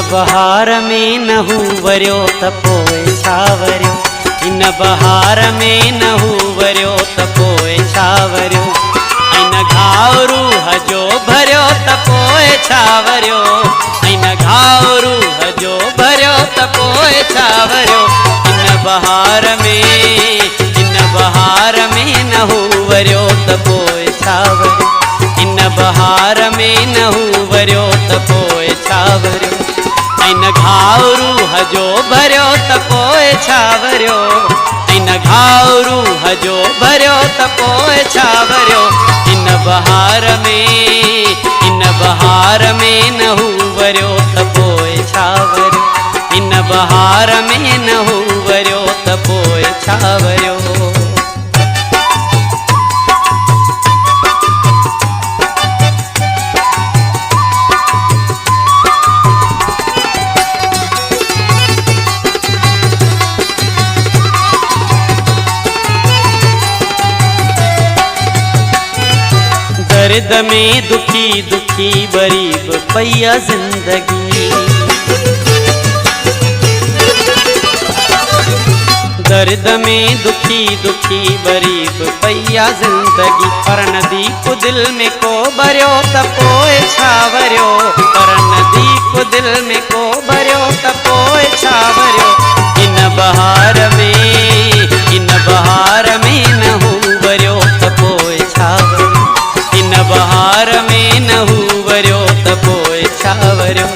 बहार में नहू वरियो त पोइ छा वरियो, इन बहार में नहू वरियो त पोइ छा वरियो, इन घाव रूह जो भरियो त पोइ छा वरियो, इन घाव रूह जो भरियो त पोइ छा वरियो, इन बहार में नहू वरियो त पोइ छा वरियो, इन बहार में नहू वरियो त पोइ छा वरियो, इन घाव रूह जो भरियो त पोइ छा वरियो, इन घाव रूह जो भरियो त पोइ छा वरियो, इन बहार में नहू वरियो त पोइ छा वरियो, इन बहार में नहू वरियो त पोइ छा वरियो। दर्द में दुखी दुखी गरीब पैया जिंदगी, दर्द में दुखी दुखी गरीब पैया जिंदगी, पर नदी को दिल में को भरियो त पोइ छा वरियो, पर नदी को दिल में को भरियो त पोइ छा वरियो, इन बहार में नहू वरियो त पोइ छा वरियो, इन बहार में नहू वरियो त पोइ छा वरियो।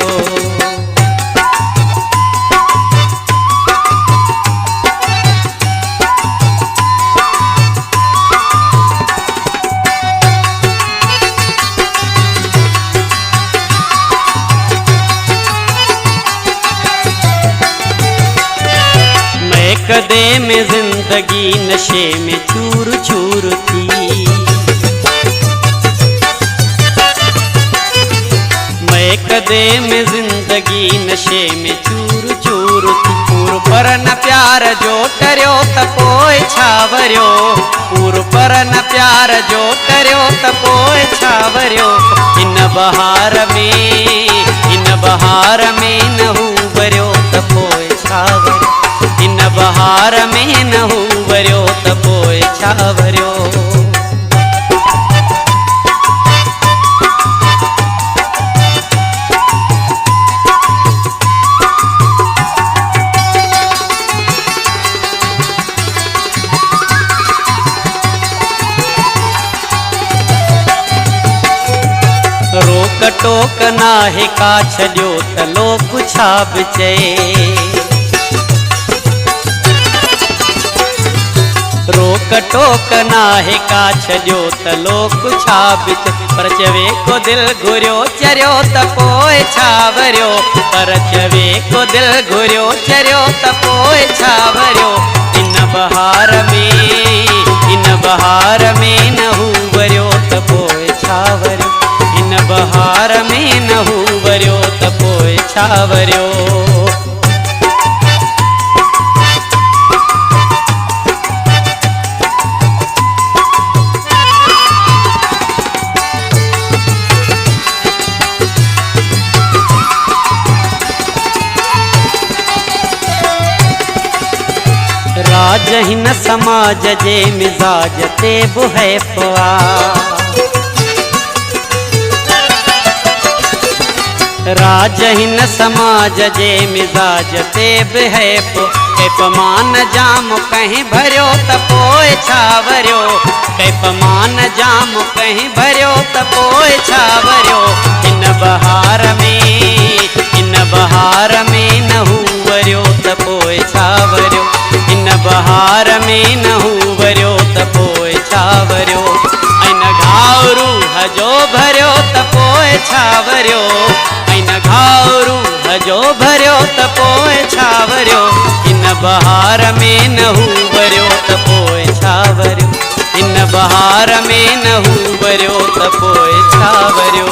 मैं कदे में जिंदगी नशे में चूर चूर थी, मैं कदे में जिंदगी नशे में चूर चूर थी, पूर पर न प्यार जो टरियो त पोइ छा वरियो, पूर पर न प्यार जो टरियो त पोइ छा वरियो, इन बहार में नहू वरियो त पोइ छा वरियो, इन बहार में नहू वरियो त पोइ छा वरियो। रोक टोक नाहे का छॾियो त लोक छा बि चए, रोक टोक नाहे का छॾियो त लोक छा बि चए, पर चवे को दिल घुरियो चरियो त पोइ छा वरियो, पर चवे को दिल घुरियो चरियो त पोइ छा वरियो, इन बहार में नहू वरियो त पोइ छा वरियो, इन बहार में नहू वरियो त पोइ छा वरियो। राज हिन समाज जे मिजाज ते बि हैफ़ा, राज हिन समाज जे मिजाज ते बि हैफ़, कैफ़मान जाम कहीं भरियो त पोइ छा वरियो, कैफ़मान जाम कहीं भरियो त पोइ छा वरियो, इन बहार में नहू वरियो त पोइ छा वरियो, इन बहार में नहू वरियो त पोइ छा वरियो, इन घाव रूह जो भरियो त पोइ छा वरियो, इन घाव रूह जो भरियो त पोइ छा वरियो, इन बहार में नहू वरियो त पोइ छा वरियो, इन बहार में नहू वरियो त पोइ छा वरियो।